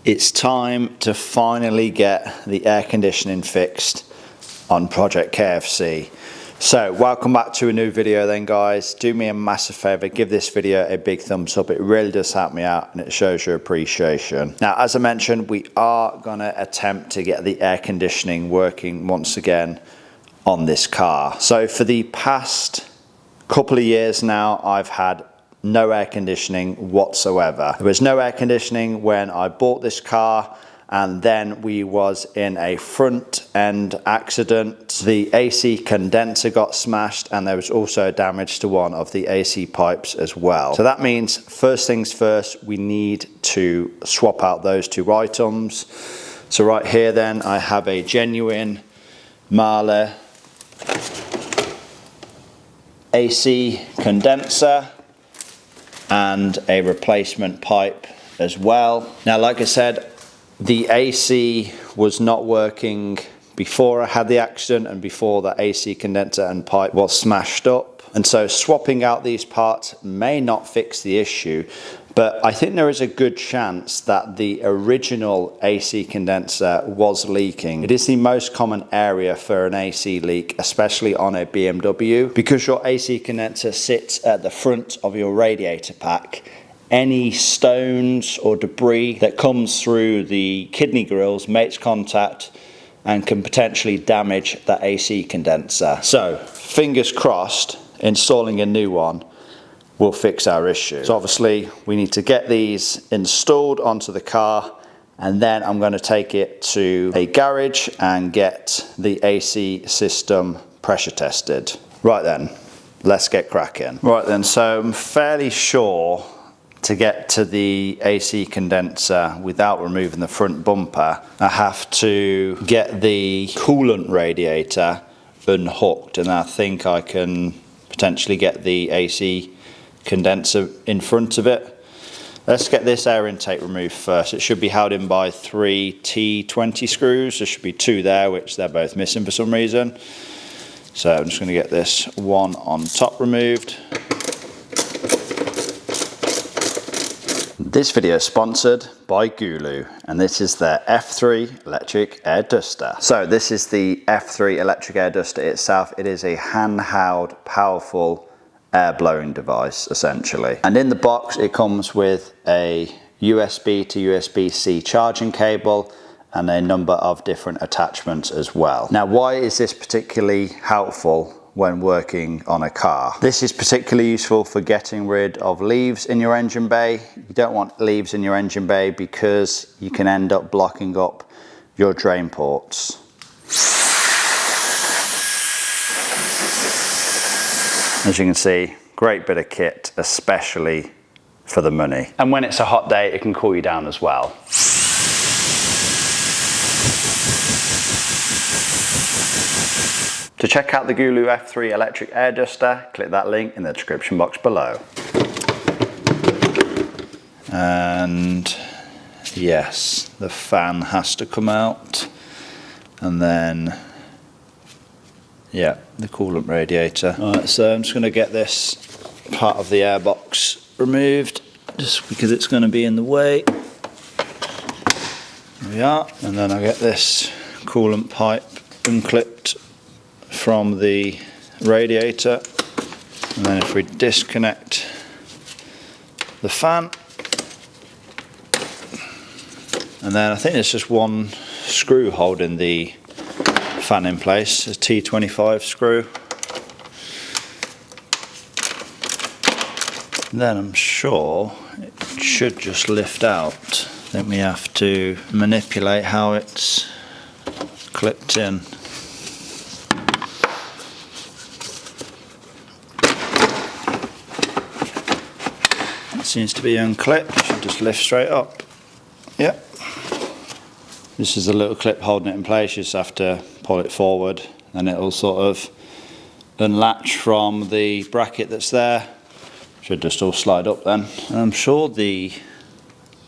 It's time to finally get the air conditioning fixed on Project KFC. So welcome back to a new video then, guys. Do me a massive favor, give this video a big thumbs up. It really does help me out and it shows your appreciation. Now, as I mentioned, we are gonna attempt to get the air conditioning working once again on this car. So for the past couple of years now, I've had no air conditioning whatsoever. There was no air conditioning when I bought this car, and then we was in a front end accident. The AC condenser got smashed, and there was also damage to one of the AC pipes as well. So that means first things first, we need to swap out those two items. So right here then, I have a genuine Marley AC condenser and a replacement pipe as well. Now, like I said, the AC was not working before I had the accident and before the AC condenser and pipe was smashed up. And so swapping out these parts may not fix the issue, but I think there is a good chance that the original AC condenser was leaking. It is the most common area for an AC leak, especially on a BMW, because your AC condenser sits at the front of your radiator pack. Any stones or debris that comes through the kidney grills makes contact and can potentially damage the AC condenser. So fingers crossed, installing a new one will fix our issue. So obviously we need to get these installed onto the car, and then I'm going to take it to a garage and get the AC system pressure tested. Right then, let's get cracking. Right then, so I'm fairly sure to get to the AC condenser without removing the front bumper, I have to get the coolant radiator unhooked, and I think I can potentially get the AC condenser in front of it. Let's get this air intake removed first. It should be held in by 3 T20 screws. There should be 2 there, which they're both missing for some reason. So I'm just going to get this one on top removed. This video is sponsored by GOOLOO, and this is their F3 electric air duster. So this is the F3 electric air duster itself. It is a handheld, powerful air blowing device essentially, and in the box it comes with a USB to USB-C charging cable and a number of different attachments as well. Now, why is this particularly helpful when working on a car? This is particularly useful for getting rid of leaves in your engine bay. You don't want leaves in your engine bay because you can end up blocking up your drain ports. As you can see, great bit of kit, especially for the money. And when it's a hot day, it can cool you down as well. To check out the GOOLOO F3 electric air duster, click that link in the description box below. And yes, the fan has to come out, and then yeah, the coolant radiator. Alright, so I'm just going to get this part of the airbox removed, just because it's going to be in the way. There we are. And then I get this coolant pipe unclipped from the radiator. And then if we disconnect the fan, and then I think there's just one screw holding the fan in place, a T25 screw. Then I'm sure it should just lift out. Then we have to manipulate how it's clipped in. It seems to be unclipped, it should just lift straight up. Yep. This is a little clip holding it in place. You just have to pull it forward and it'll sort of unlatch from the bracket that's there. Should just all slide up then. And I'm sure the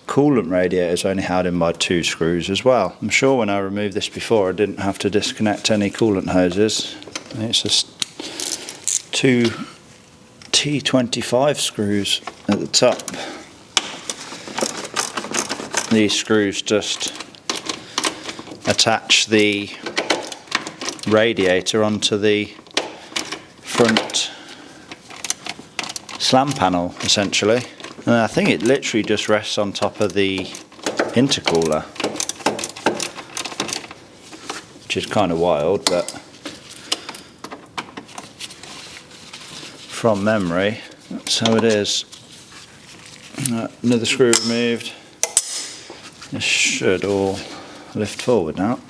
coolant radiator is only held in by 2 screws as well. I'm sure when I removed this before I didn't have to disconnect any coolant hoses. It's just 2 T25 screws at the top. these screws just attach the radiator onto the front slam panel essentially, and I think it literally just rests on top of the intercooler, which is kind of wild, but from memory that's how it is. Another screw removed. This should all lift forward now.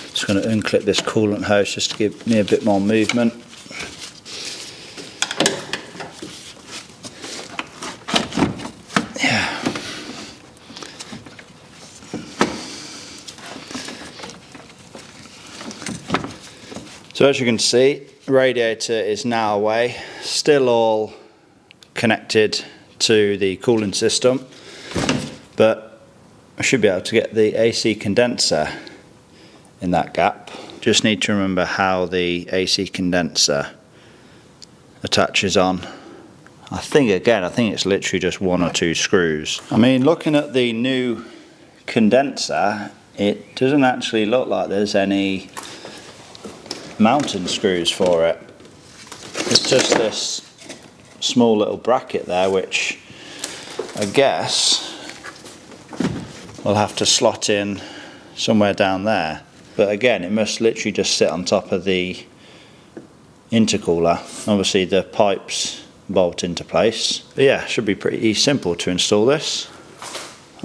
Just going to unclip this coolant hose just to give me a bit more movement. Yeah. So as you can see, the radiator is now away, still all connected to the cooling system, but I should be able to get the AC condenser in that gap. Just need to remember how the AC condenser attaches on. I think it's literally just one or two screws. I mean, looking at the new condenser, it doesn't actually look like there's any mounting screws for it. It's just this small little bracket there, which I guess we'll have to slot in somewhere down there. But again, it must literally just sit on top of the intercooler. Obviously the pipes bolt into place. But yeah, should be pretty simple to install this.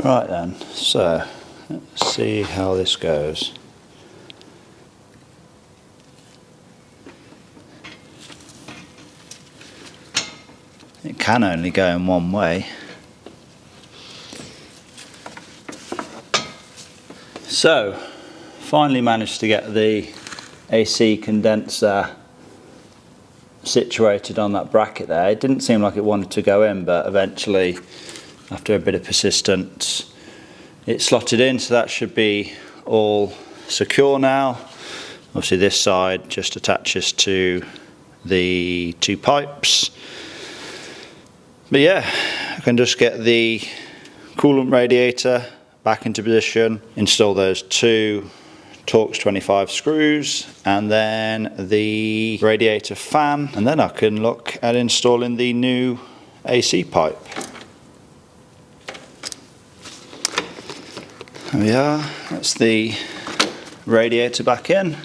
Right then, so let's see how this goes. It can only go in one way. So, finally managed to get the AC condenser situated on that bracket there. It didn't seem like it wanted to go in, but eventually, after a bit of persistence, it slotted in, so that should be all secure now. Obviously this side just attaches to the two pipes. But yeah, I can just get the coolant radiator back into position, install those two Torx 25 screws, and then the radiator fan, and then I can look at installing the new AC pipe. There we are, that's the radiator back in.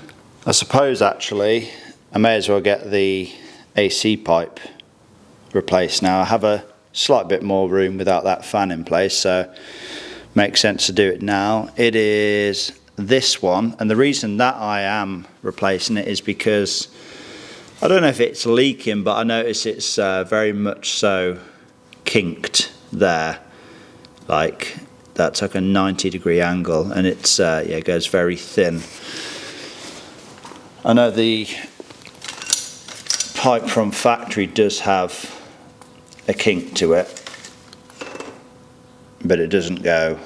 I suppose actually I may as well get the AC pipe replaced now. I have a slight bit more room without that fan in place, so makes sense to do it now. It is this one, and the reason that I am replacing it is because I don't know if it's leaking, but I notice it's very much so kinked there, like that's like a 90-degree angle, and it's yeah, it goes very thin. I know the pipe from factory does have a kink to it, but it doesn't go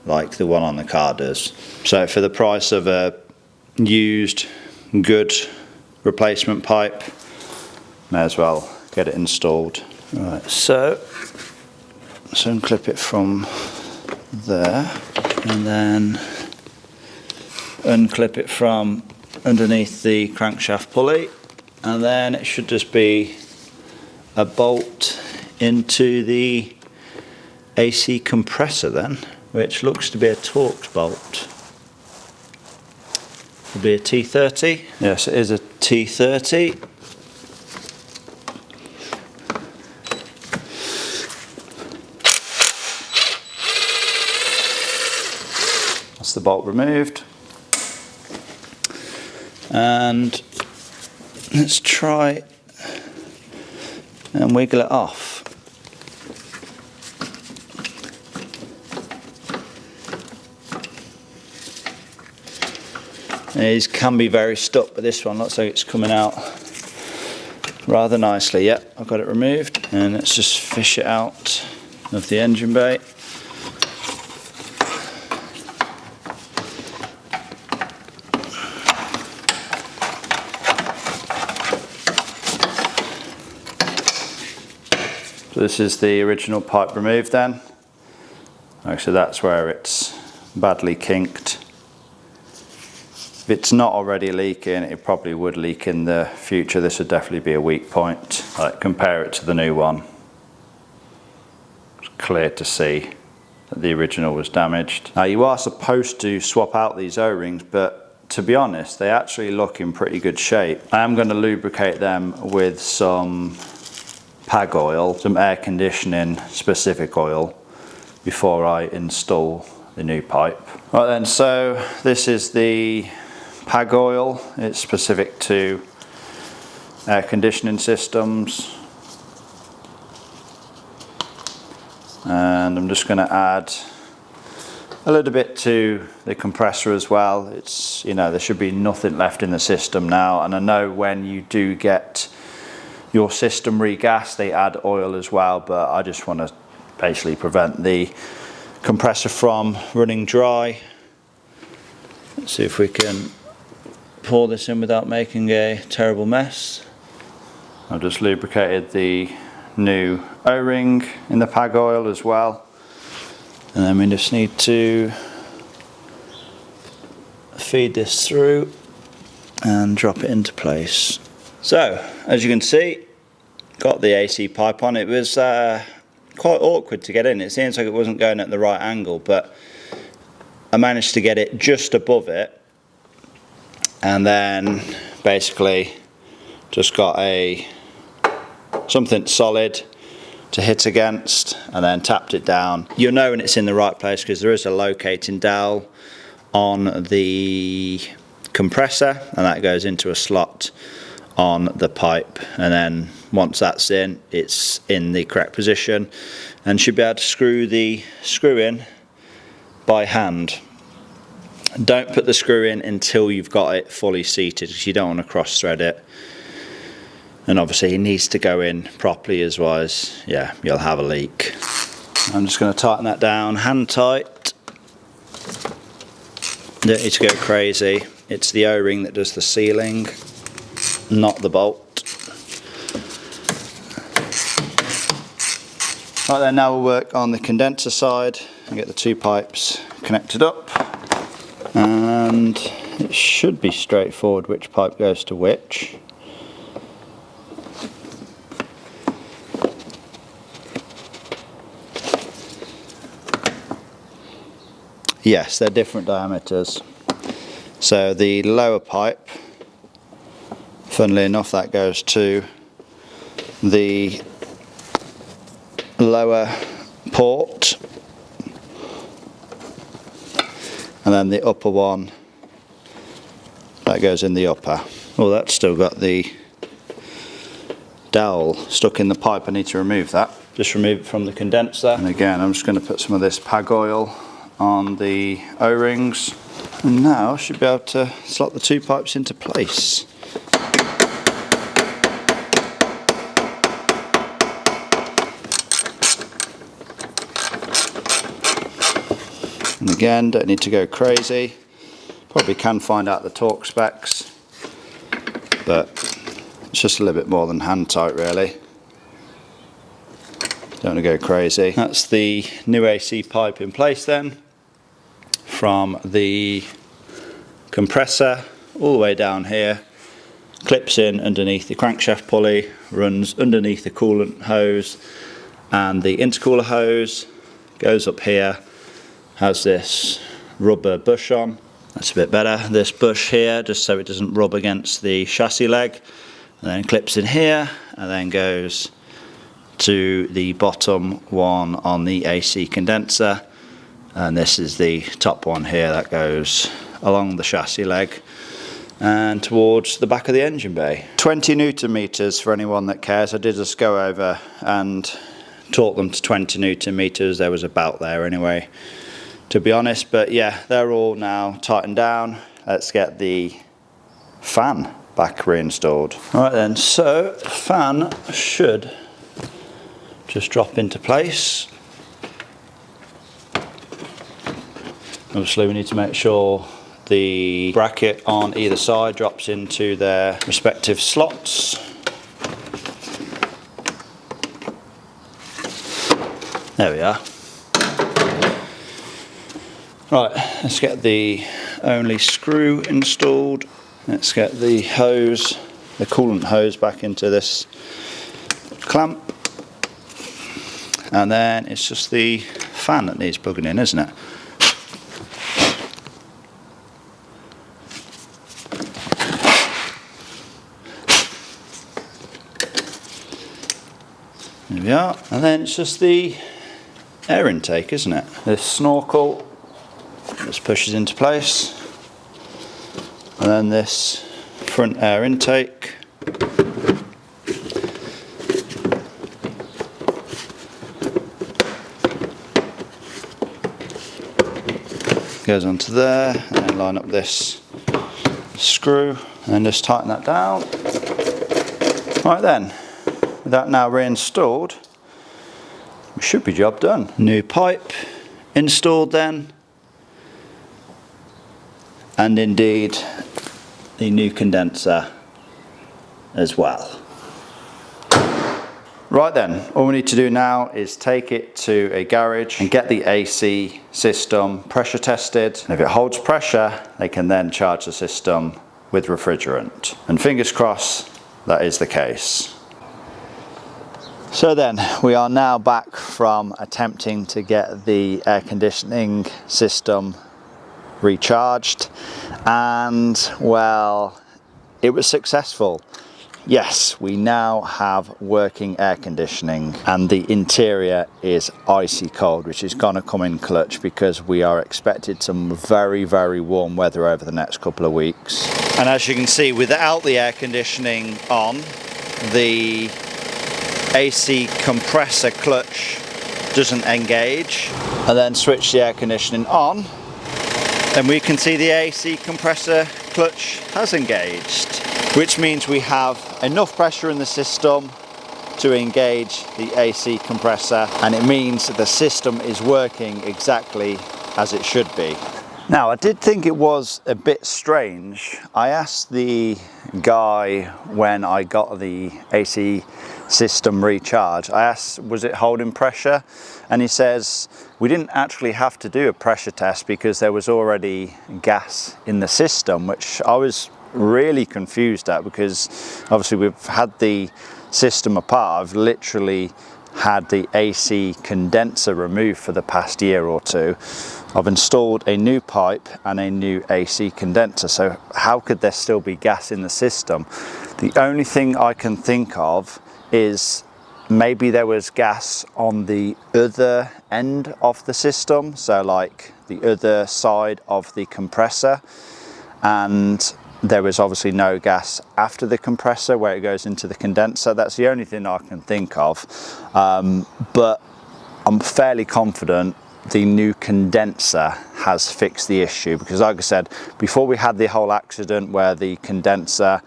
like the one on the car does. So for the price of a used good replacement pipe, may as well get it installed. Right, so let's unclip it from there and then unclip it from underneath the crankshaft pulley, and then it should just be a bolt into the AC compressor then, which looks to be a Torx bolt. Will be a T30. Yes, it is a T30. That's the bolt removed. And let's try and wiggle it off. These can be very stuck, but this one looks like it's coming out rather nicely. Yep, I've got it removed, and let's just fish it out of the engine bay. So this is the original pipe removed then. So that's where it's badly kinked. If it's not already leaking, it probably would leak in the future. This would definitely be a weak point. Like, compare it to the new one. It's clear to see that the original was damaged. Now, you are supposed to swap out these O-rings, but to be honest, they actually look in pretty good shape. I am going to lubricate them with some PAG oil, some air conditioning specific oil, before I install the new pipe. Right then, so this is the PAG oil. It's specific to air conditioning systems. And I'm just going to add a little bit to the compressor as well. It's, you know, there should be nothing left in the system now. And I know when you do get your system regassed, they add oil as well, but I just want to basically prevent the compressor from running dry. Let's see if we can pour this in without making a terrible mess. I've just lubricated the new O-ring in the PAG oil as well, and then we just need to feed this through and drop it into place. So as you can see, got the AC pipe on. It was quite awkward to get in. It seems like it wasn't going at the right angle, but I managed to get it just above it, and then basically just got something solid to hit against and then tapped it down. You'll know when it's in the right place because there is a locating dowel on the compressor, and that goes into a slot on the pipe, and then once that's in, it's in the correct position, and should be able to screw the screw in by hand. Don't put the screw in until you've got it fully seated, because you don't want to cross thread it, and obviously it needs to go in properly, otherwise you'll have a leak. I'm just going to tighten that down hand tight. Don't need to go crazy. It's the O-ring that does the sealing, not the bolt. Right then, now we'll work on the condenser side and get the two pipes connected up, and it should be straightforward which pipe goes to which. Yes, they're different diameters. So the lower pipe, funnily enough, that goes to the lower port, and then the upper one, that goes in the upper. Oh, that's still got the dowel stuck in the pipe. I need to remove that. Just remove it from the condenser. And again, I'm just going to put some of this PAG oil on the O-rings, and now I should be able to slot the two pipes into place. And again, don't need to go crazy. Probably can find out the torque specs, but it's just a little bit more than hand tight really. Don't want to go crazy. That's the new AC pipe in place then, from the compressor all the way down here, clips in underneath the crankshaft pulley, runs underneath the coolant hose, and the intercooler hose goes up here, has this rubber bush on. That's a bit better. This bush here, just so it doesn't rub against the chassis leg, and then clips in here and then goes to the bottom one on the AC condenser, and this is the top one here that goes along the chassis leg and towards the back of the engine bay. 20 Newton meters for anyone that cares. I did just go over and taught them to 20 Newton meters. There was about there anyway, to be honest, but yeah, they're all now tightened down. Let's get the fan back reinstalled. Right then, so the fan should just drop into place. Obviously we need to make sure the bracket on either side drops into their respective slots. There we are. Right, let's get the only screw installed. Let's get the hose, the coolant hose back into this clamp. And then it's just the fan that needs plugging in, isn't it? There we are. And then it's just the air intake, isn't it? This snorkel just pushes into place. And then this front air intake. Goes onto there, and then line up this screw and just tighten that down. Right then, with that now reinstalled, we should be job done. New pipe installed then, and indeed the new condenser as well. Right then, all we need to do now is take it to a garage and get the AC system pressure tested. And if it holds pressure, they can then charge the system with refrigerant. And fingers crossed, that is the case. So then, we are now back from attempting to get the air conditioning system recharged. And well, it was successful. Yes, we now have working air conditioning, and the interior is icy cold, which is gonna come in clutch because we are expected some very, very warm weather over the next couple of weeks. And as you can see, without the air conditioning on, the AC compressor clutch doesn't engage. And then switch the air conditioning on, and we can see the AC compressor clutch has engaged, which means we have enough pressure in the system to engage the AC compressor, and it means that the system is working exactly as it should be. Now, I did think it was a bit strange. I asked the guy when I got the AC system recharged, I asked, was it holding pressure? And he says, we didn't actually have to do a pressure test because there was already gas in the system, which I was really confused at, because obviously we've had the system apart. I've literally had the AC condenser removed for the past year or two. I've installed a new pipe and a new AC condenser, so how could there still be gas in the system? The only thing I can think of is maybe there was gas on the other end of the system, so like the other side of the compressor, and there was obviously no gas after the compressor where it goes into the condenser. That's the only thing I can think of, but I'm fairly confident the new condenser has fixed the issue, because like I said, before we had the whole accident where the condenser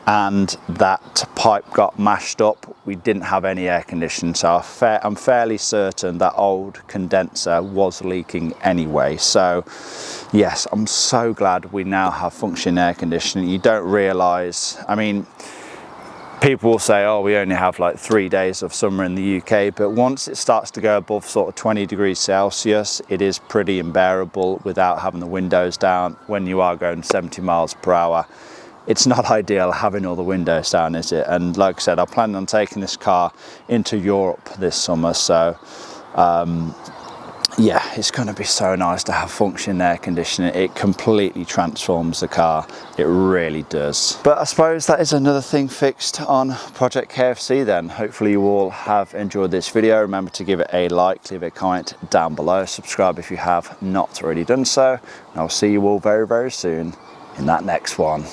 and that pipe got mashed up, we didn't have any air conditioning, so I'm fairly certain that old condenser was leaking anyway. So yes, I'm so glad we now have functioning air conditioning. You don't realise, I mean, people will say, oh, we only have like 3 days of summer in the UK, but once it starts to go above sort of 20 degrees Celsius, it is pretty unbearable without having the windows down. When you are going 70 miles per hour, it's not ideal having all the windows down, is it? And like I said, I plan on taking this car into Europe this summer, so yeah, it's going to be so nice to have functioning air conditioning. It completely transforms the car, it really does. But I suppose that is another thing fixed on Project KFC then. Hopefully you all have enjoyed this video. Remember to give it a like, leave a comment down below, subscribe if you have not already done so, and I'll see you all very, very soon in that next one.